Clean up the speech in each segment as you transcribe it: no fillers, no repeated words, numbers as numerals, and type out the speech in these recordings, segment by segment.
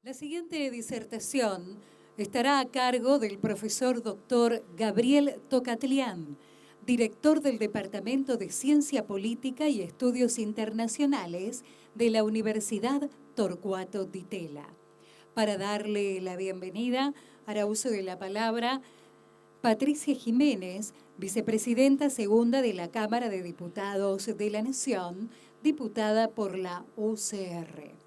La siguiente disertación estará a cargo del profesor doctor Gabriel Tocatlián, director del Departamento de Ciencia Política y Estudios Internacionales de la Universidad Torcuato Di Tella. Para darle la bienvenida, hará uso de la palabra Patricia Jiménez, vicepresidenta segunda de la Cámara de Diputados de la Nación, diputada por la UCR.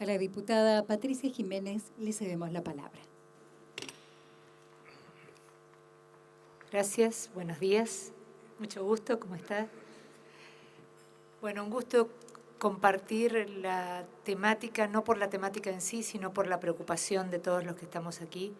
A la diputada Patricia Jiménez le cedemos la palabra. Gracias, buenos días. Mucho gusto, ¿cómo estás? Bueno, un gusto compartir la temática, no por la temática en sí, sino por la preocupación de todos los que estamos aquí.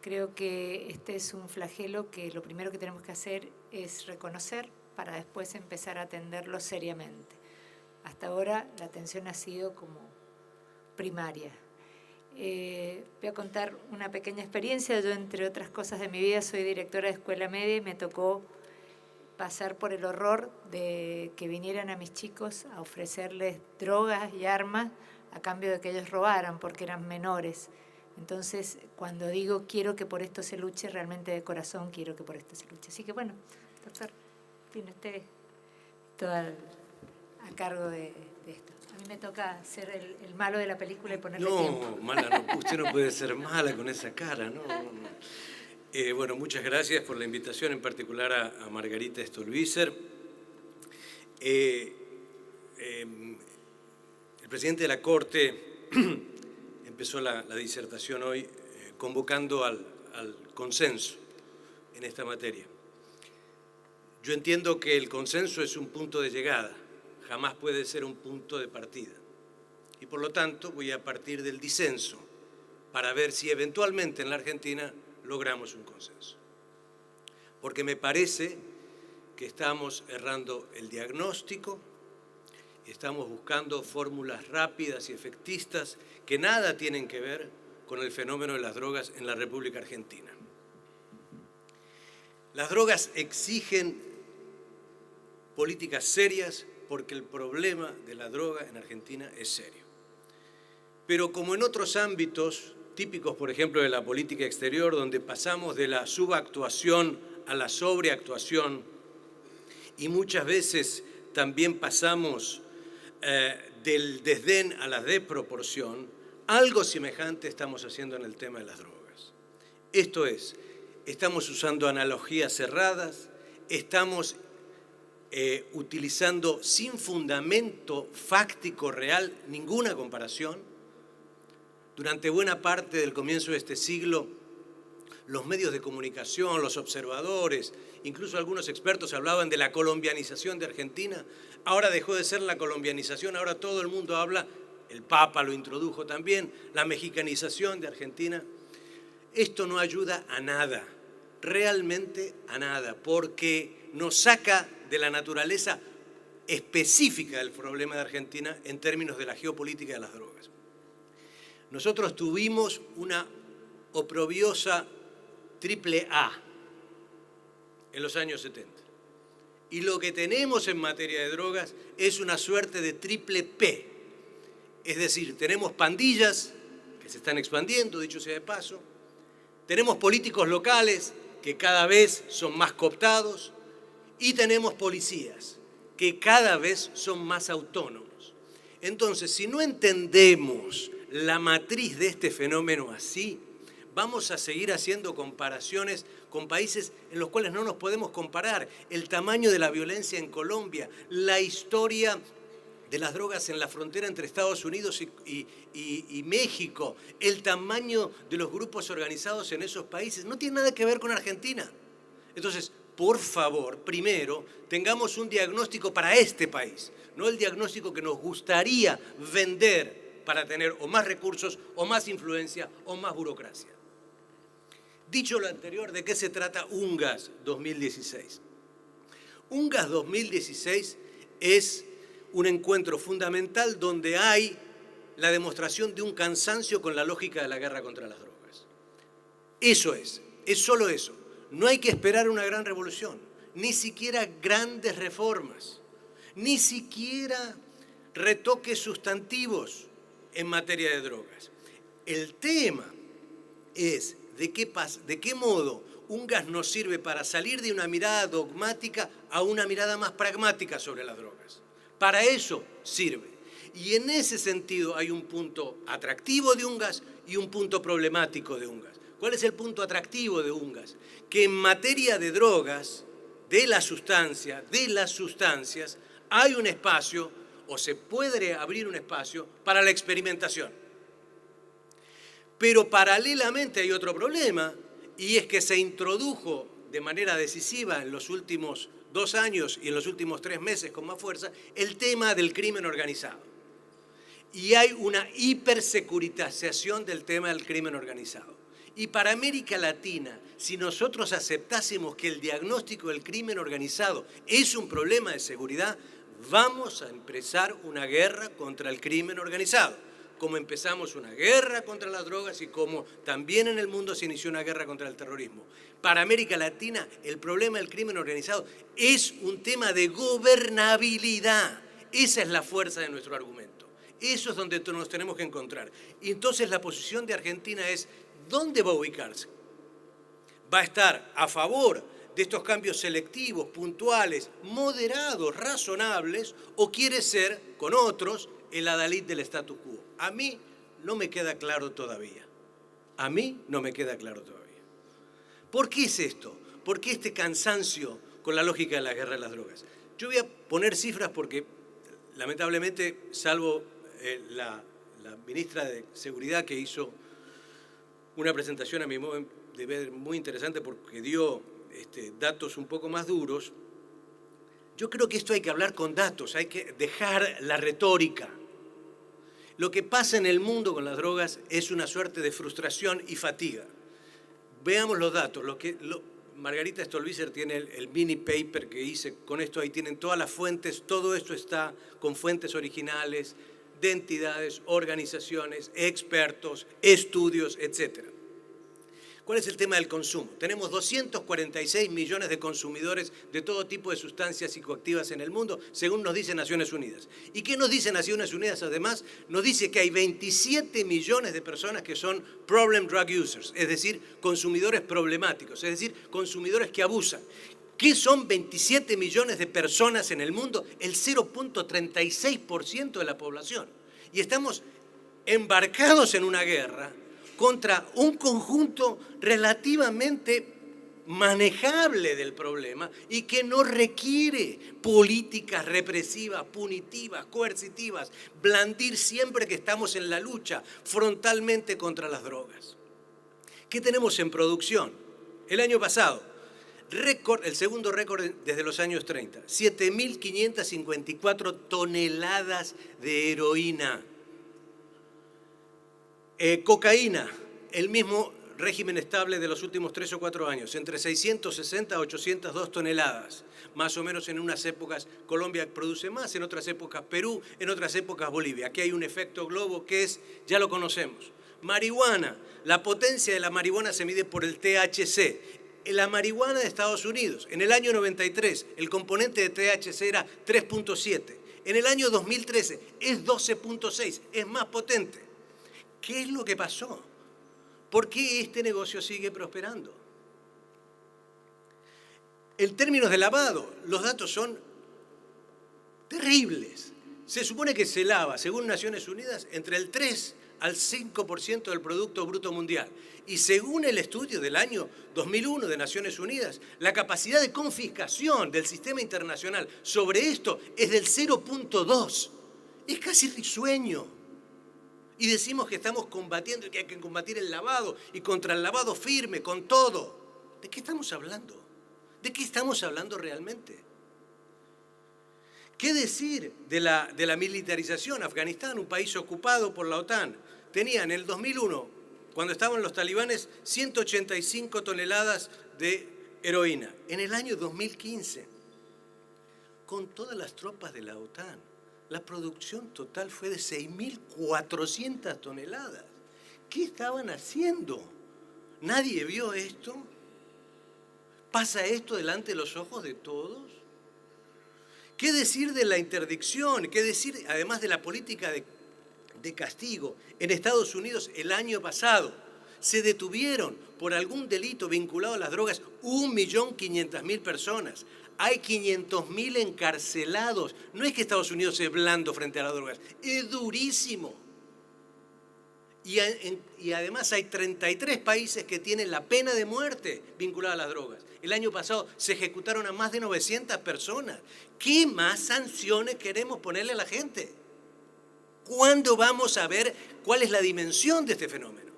Creo que este es un flagelo que lo primero que tenemos que hacer es reconocer para después empezar a atenderlo seriamente. Hasta ahora la atención ha sido como primaria. Voy a contar una pequeña experiencia. Yo, entre otras cosas de mi vida, soy directora de escuela media y me tocó pasar por el horror de que vinieran a mis chicos a ofrecerles drogas y armas a cambio de que ellos robaran porque eran menores. Entonces, cuando digo quiero que por esto se luche, realmente de corazón quiero que por esto se luche. Así que bueno, doctor, tiene usted todo a cargo de esto. A mí me toca ser el malo de la película y ponerle tiempo. No, mala, no, usted no puede ser mala con esa cara, no. Bueno, muchas gracias por la invitación, en particular a Margarita Stolbizer. El presidente de la Corte empezó la disertación hoy convocando al consenso en esta materia. Yo entiendo que el consenso es un punto de llegada, jamás puede ser un punto de partida. Y por lo tanto voy a partir del disenso para ver si eventualmente en la Argentina logramos un consenso. Porque me parece que estamos errando el diagnóstico, estamos buscando fórmulas rápidas y efectistas que nada tienen que ver con el fenómeno de las drogas en la República Argentina. Las drogas exigen políticas serias porque el problema de la droga en Argentina es serio. Pero como en otros ámbitos típicos, por ejemplo, de la política exterior, donde pasamos de la subactuación a la sobreactuación y muchas veces también pasamos del desdén a la desproporción, algo semejante estamos haciendo en el tema de las drogas. Esto es, estamos usando analogías cerradas, estamos utilizando sin fundamento fáctico real ninguna comparación. Durante buena parte del comienzo de este siglo, los medios de comunicación, los observadores, incluso algunos expertos hablaban de la colombianización de Argentina. Ahora dejó de ser la colombianización, ahora todo el mundo habla, el Papa lo introdujo también, la mexicanización de Argentina. Esto no ayuda a nada, realmente a nada, porque nos saca de la naturaleza específica del problema de Argentina en términos de la geopolítica de las drogas. Nosotros tuvimos una oprobiosa triple A en los años 70. Y lo que tenemos en materia de drogas es una suerte de triple P. Es decir, tenemos pandillas que se están expandiendo, dicho sea de paso. Tenemos políticos locales que cada vez son más cooptados. Y tenemos policías que cada vez son más autónomos. Entonces, si no entendemos la matriz de este fenómeno así, vamos a seguir haciendo comparaciones con países en los cuales no nos podemos comparar. El tamaño de la violencia en Colombia, la historia de las drogas en la frontera entre Estados Unidos y México, el tamaño de los grupos organizados en esos países, no tiene nada que ver con Argentina. Entonces, por favor, primero, tengamos un diagnóstico para este país, no el diagnóstico que nos gustaría vender para tener o más recursos, o más influencia, o más burocracia. Dicho lo anterior, ¿de qué se trata UNGAS 2016? UNGAS 2016 es un encuentro fundamental donde hay la demostración de un cansancio con la lógica de la guerra contra las drogas. Eso es solo eso. No hay que esperar una gran revolución, ni siquiera grandes reformas, ni siquiera retoques sustantivos. en materia de drogas. El tema es de qué modo un gas nos sirve para salir de una mirada dogmática a una mirada más pragmática sobre las drogas. Para eso sirve. Y en ese sentido hay un punto atractivo de un gas y un punto problemático de un gas. ¿Cuál es el punto atractivo de un gas? Que en materia de drogas, de las sustancias, hay un espacio, o se puede abrir un espacio, para la experimentación. Pero paralelamente hay otro problema, y es que se introdujo de manera decisiva en los últimos 2 años y en los últimos 3 meses con más fuerza el tema del crimen organizado. Y hay una hipersecuritización del tema del crimen organizado. Y para América Latina, si nosotros aceptásemos que el diagnóstico del crimen organizado es un problema de seguridad, vamos a empezar una guerra contra el crimen organizado. Como empezamos una guerra contra las drogas y como también en el mundo se inició una guerra contra el terrorismo. Para América Latina, el problema del crimen organizado es un tema de gobernabilidad. Esa es la fuerza de nuestro argumento. Eso es donde nos tenemos que encontrar. Y entonces la posición de Argentina es, ¿dónde va a ubicarse? ¿Va a estar a favor de estos cambios selectivos, puntuales, moderados, razonables, o quiere ser, con otros, el adalid del status quo? A mí no me queda claro todavía. A mí no me queda claro todavía. ¿Por qué es esto? ¿Por qué este cansancio con la lógica de la guerra de las drogas? Yo voy a poner cifras porque, lamentablemente, salvo la ministra de Seguridad, que hizo una presentación a mi modo de ver muy interesante porque dio datos un poco más duros, yo creo que esto hay que hablar con datos, hay que dejar la retórica. Lo que pasa en el mundo con las drogas es una suerte de frustración y fatiga. Veamos los datos. Margarita Stolbizer tiene el mini paper que hice con esto, ahí tienen todas las fuentes, todo esto está con fuentes originales de entidades, organizaciones, expertos, estudios, etc. ¿Cuál es el tema del consumo? Tenemos 246 millones de consumidores de todo tipo de sustancias psicoactivas en el mundo, según nos dice Naciones Unidas. ¿Y qué nos dice Naciones Unidas además? Nos dice que hay 27 millones de personas que son problem drug users, es decir, consumidores problemáticos, es decir, consumidores que abusan. ¿Qué son 27 millones de personas en el mundo? El 0.36% de la población. Y estamos embarcados en una guerra contra un conjunto relativamente manejable del problema y que no requiere políticas represivas, punitivas, coercitivas, blandir siempre que estamos en la lucha frontalmente contra las drogas. ¿Qué tenemos en producción? El año pasado, el segundo récord desde los años 30, 7.554 toneladas de heroína. Cocaína, el mismo régimen estable de los últimos 3 o 4 años, entre 660 a 802 toneladas. Más o menos en unas épocas Colombia produce más, en otras épocas Perú, en otras épocas Bolivia. Aquí hay un efecto globo que es, ya lo conocemos. Marihuana, la potencia de la marihuana se mide por el THC. La marihuana de Estados Unidos, en el año 93, el componente de THC era 3.7. En el año 2013 es 12.6, es más potente. ¿Qué es lo que pasó? ¿Por qué este negocio sigue prosperando? En términos de lavado, los datos son terribles. Se supone que se lava, según Naciones Unidas, entre el 3 al 5% del Producto Bruto Mundial. Y según el estudio del año 2001 de Naciones Unidas, la capacidad de confiscación del sistema internacional sobre esto es del 0.2. Es casi risueño. Y decimos que estamos combatiendo, que hay que combatir el lavado y contra el lavado firme, con todo. ¿De qué estamos hablando? ¿De qué estamos hablando realmente? ¿Qué decir de la militarización? Afganistán, un país ocupado por la OTAN, tenía en el 2001, cuando estaban los talibanes, 185 toneladas de heroína. En el año 2015, con todas las tropas de la OTAN, la producción total fue de 6.400 toneladas. ¿Qué estaban haciendo? ¿Nadie vio esto? ¿Pasa esto delante de los ojos de todos? ¿Qué decir de la interdicción? ¿Qué decir, además de la política de castigo. En Estados Unidos el año pasado se detuvieron por algún delito vinculado a las drogas 1.500.000 personas. Hay 500.000 encarcelados. No es que Estados Unidos es blando frente a las drogas, es durísimo. Y además hay 33 países que tienen la pena de muerte vinculada a las drogas. El año pasado se ejecutaron a más de 900 personas. ¿Qué más sanciones queremos ponerle a la gente? ¿Cuándo vamos a ver cuál es la dimensión de este fenómeno?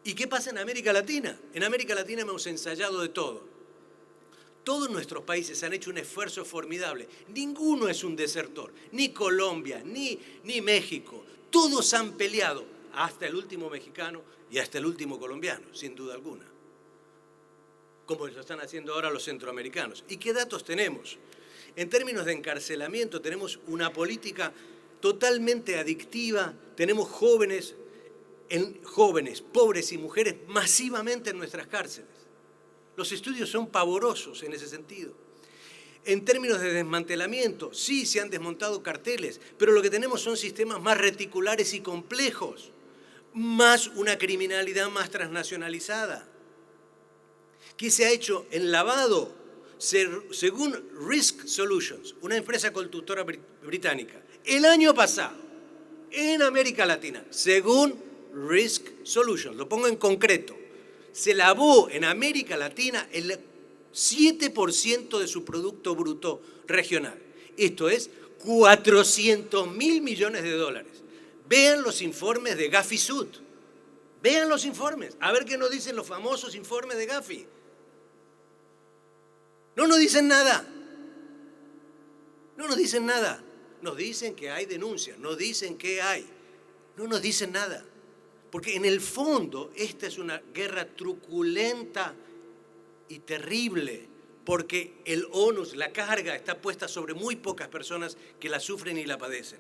¿Y qué pasa en América Latina? En América Latina hemos ensayado de todo. Todos nuestros países han hecho un esfuerzo formidable. Ninguno es un desertor, ni Colombia, ni México. Todos han peleado, hasta el último mexicano y hasta el último colombiano, sin duda alguna. Como lo están haciendo ahora los centroamericanos. ¿Y qué datos tenemos? En términos de encarcelamiento tenemos una política totalmente adictiva. Tenemos jóvenes, pobres y mujeres masivamente en nuestras cárceles. Los estudios son pavorosos en ese sentido. En términos de desmantelamiento, sí se han desmontado carteles, pero lo que tenemos son sistemas más reticulares y complejos, más una criminalidad más transnacionalizada. ¿Qué se ha hecho en lavado? Según Risk Solutions, una empresa consultora británica, el año pasado, en América Latina, según Risk Solutions, lo pongo en concreto, se lavó en América Latina el 7% de su Producto Bruto Regional. Esto es 400.000 millones de dólares. Vean los informes de Gafi Sud. Vean los informes. A ver qué nos dicen los famosos informes de Gafi. No nos dicen nada. No nos dicen nada. Nos dicen que hay denuncias. Nos dicen que hay. No nos dicen nada. Porque en el fondo esta es una guerra truculenta y terrible, porque el onus, la carga, está puesta sobre muy pocas personas que la sufren y la padecen.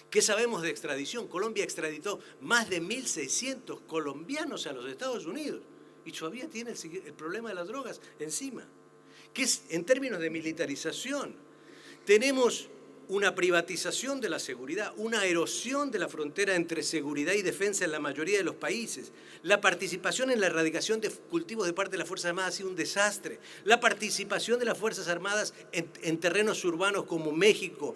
¿Qué sabemos de extradición? Colombia extraditó más de 1.600 colombianos a los Estados Unidos y todavía tiene el problema de las drogas encima. ¿Qué es en términos de militarización? Tenemos una privatización de la seguridad, una erosión de la frontera entre seguridad y defensa en la mayoría de los países. La participación en la erradicación de cultivos de parte de las Fuerzas Armadas ha sido un desastre. La participación de las Fuerzas Armadas en terrenos urbanos como México,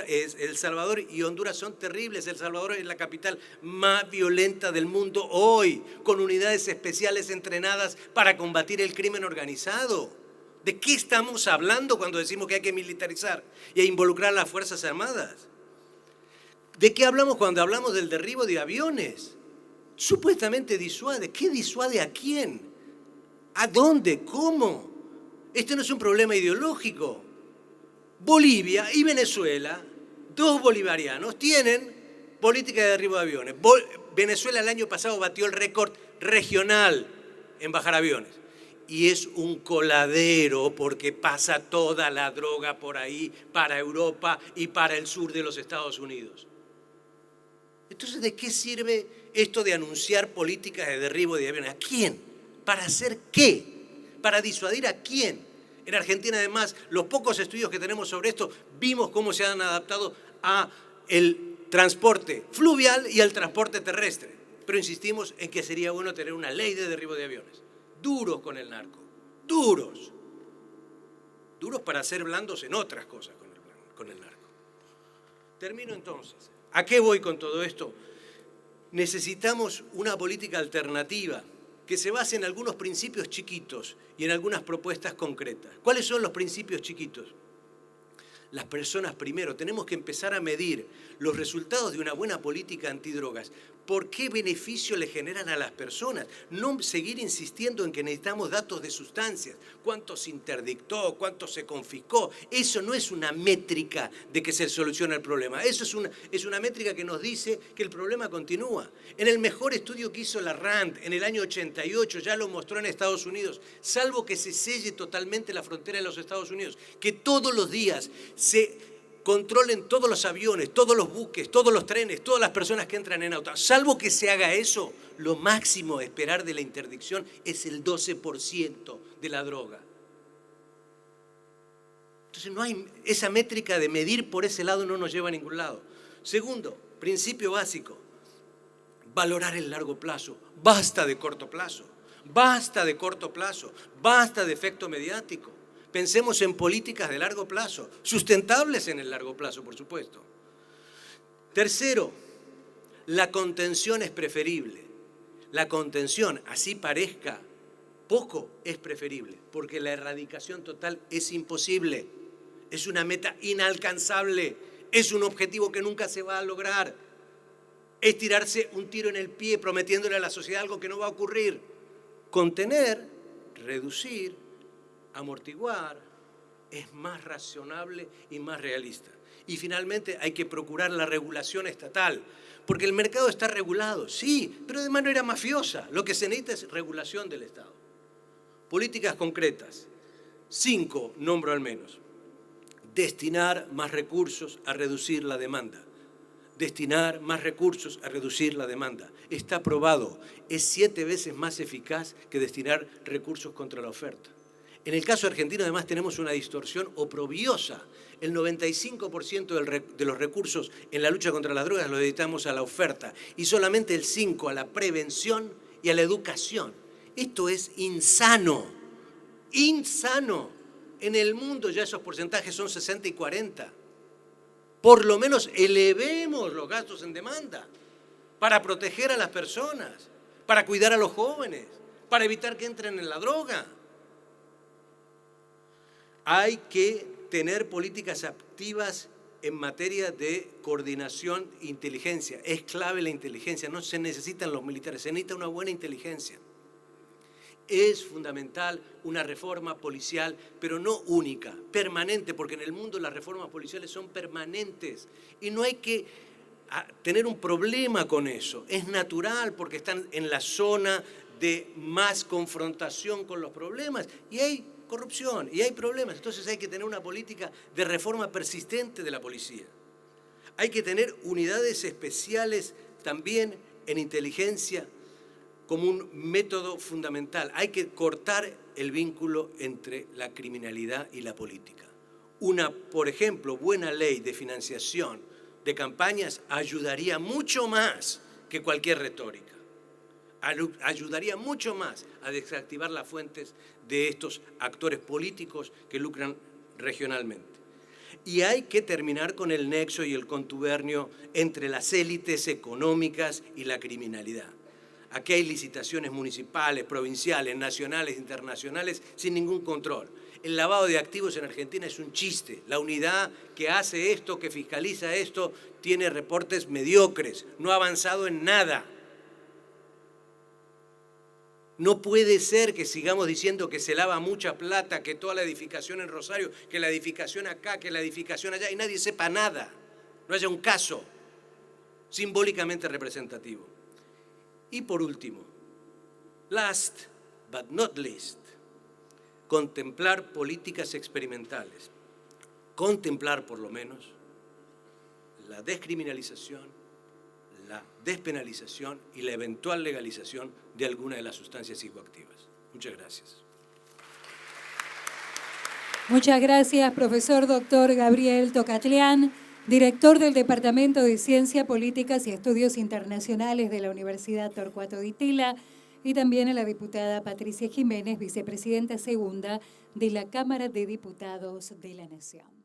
El Salvador y Honduras son terribles. El Salvador es la capital más violenta del mundo hoy, con unidades especiales entrenadas para combatir el crimen organizado. ¿De qué estamos hablando cuando decimos que hay que militarizar y involucrar a las Fuerzas Armadas? ¿De qué hablamos cuando hablamos del derribo de aviones? Supuestamente disuade. ¿Qué disuade a quién? ¿A dónde? ¿Cómo? Este no es un problema ideológico. Bolivia y Venezuela, dos bolivarianos, tienen política de derribo de aviones. Venezuela el año pasado batió el récord regional en bajar aviones. Y es un coladero porque pasa toda la droga por ahí para Europa y para el sur de los Estados Unidos. Entonces, ¿de qué sirve esto de anunciar políticas de derribo de aviones? ¿A quién? ¿Para hacer qué? ¿Para disuadir a quién? En Argentina, además, los pocos estudios que tenemos sobre esto, vimos cómo se han adaptado al transporte fluvial y al transporte terrestre. Pero insistimos en que sería bueno tener una ley de derribo de aviones. Duros con el narco, duros para ser blandos en otras cosas con el narco. Termino entonces. ¿A qué voy con todo esto? Necesitamos una política alternativa que se base en algunos principios chiquitos y en algunas propuestas concretas. ¿Cuáles son los principios chiquitos? Las personas primero. Tenemos que empezar a medir los resultados de una buena política antidrogas. ¿Por qué beneficio le generan a las personas? No seguir insistiendo en que necesitamos datos de sustancias. ¿Cuánto se interdictó? ¿Cuánto se confiscó? Eso no es una métrica de que se soluciona el problema. Eso es una métrica que nos dice que el problema continúa. En el mejor estudio que hizo la RAND en el año 88, ya lo mostró en Estados Unidos, salvo que se selle totalmente la frontera de los Estados Unidos, que todos los días se controlen todos los aviones, todos los buques, todos los trenes, todas las personas que entran en auto. Salvo que se haga eso, lo máximo a esperar de la interdicción es el 12% de la droga. Entonces no hay esa métrica de medir por ese lado, no nos lleva a ningún lado. Segundo, principio básico, valorar el largo plazo. Basta de corto plazo, basta de corto plazo, basta de efecto mediático. Pensemos en políticas de largo plazo, sustentables en el largo plazo, por supuesto. Tercero, la contención es preferible. La contención, así parezca poco, es preferible, porque la erradicación total es imposible. Es una meta inalcanzable, es un objetivo que nunca se va a lograr. Es tirarse un tiro en el pie prometiéndole a la sociedad algo que no va a ocurrir. Contener, reducir, amortiguar, es más razonable y más realista. Y finalmente hay que procurar la regulación estatal, porque el mercado está regulado, sí, pero de manera mafiosa. Lo que se necesita es regulación del Estado. Políticas concretas, 5 nombro al menos. Destinar más recursos a reducir la demanda. Destinar más recursos a reducir la demanda. Está probado, es 7 veces más eficaz que destinar recursos contra la oferta. En el caso argentino, además, tenemos una distorsión oprobiosa. El 95% de los recursos en la lucha contra las drogas los dedicamos a la oferta y solamente el 5% a la prevención y a la educación. Esto es insano, insano. En el mundo ya esos porcentajes son 60 y 40. Por lo menos elevemos los gastos en demanda para proteger a las personas, para cuidar a los jóvenes, para evitar que entren en la droga. Hay que tener políticas activas en materia de coordinación e inteligencia. Es clave la inteligencia, no se necesitan los militares, se necesita una buena inteligencia. Es fundamental una reforma policial, pero no única, permanente, porque en el mundo las reformas policiales son permanentes y no hay que tener un problema con eso. Es natural porque están en la zona de más confrontación con los problemas y hay corrupción y hay problemas. Entonces hay que tener una política de reforma persistente de la policía. Hay que tener unidades especiales también en inteligencia como un método fundamental. Hay que cortar el vínculo entre la criminalidad y la política. Una, por ejemplo, buena ley de financiación de campañas ayudaría mucho más que cualquier retórica. Ayudaría mucho más a desactivar las fuentes de estos actores políticos que lucran regionalmente. Y hay que terminar con el nexo y el contubernio entre las élites económicas y la criminalidad. Aquí hay licitaciones municipales, provinciales, nacionales, internacionales, sin ningún control. El lavado de activos en Argentina es un chiste. La unidad que hace esto, que fiscaliza esto, tiene reportes mediocres, no ha avanzado en nada. No puede ser que sigamos diciendo que se lava mucha plata, que toda la edificación en Rosario, que la edificación acá, que la edificación allá, y nadie sepa nada. No haya un caso simbólicamente representativo. Y por último, last but not least, contemplar políticas experimentales. Contemplar, por lo menos, la descriminalización, la despenalización y la eventual legalización de alguna de las sustancias psicoactivas. Muchas gracias. Muchas gracias, profesor doctor Gabriel Tocatlián, director del Departamento de Ciencia, Políticas y Estudios Internacionales de la Universidad Torcuato Di Tella, y también a la diputada Patricia Jiménez, vicepresidenta segunda de la Cámara de Diputados de la Nación.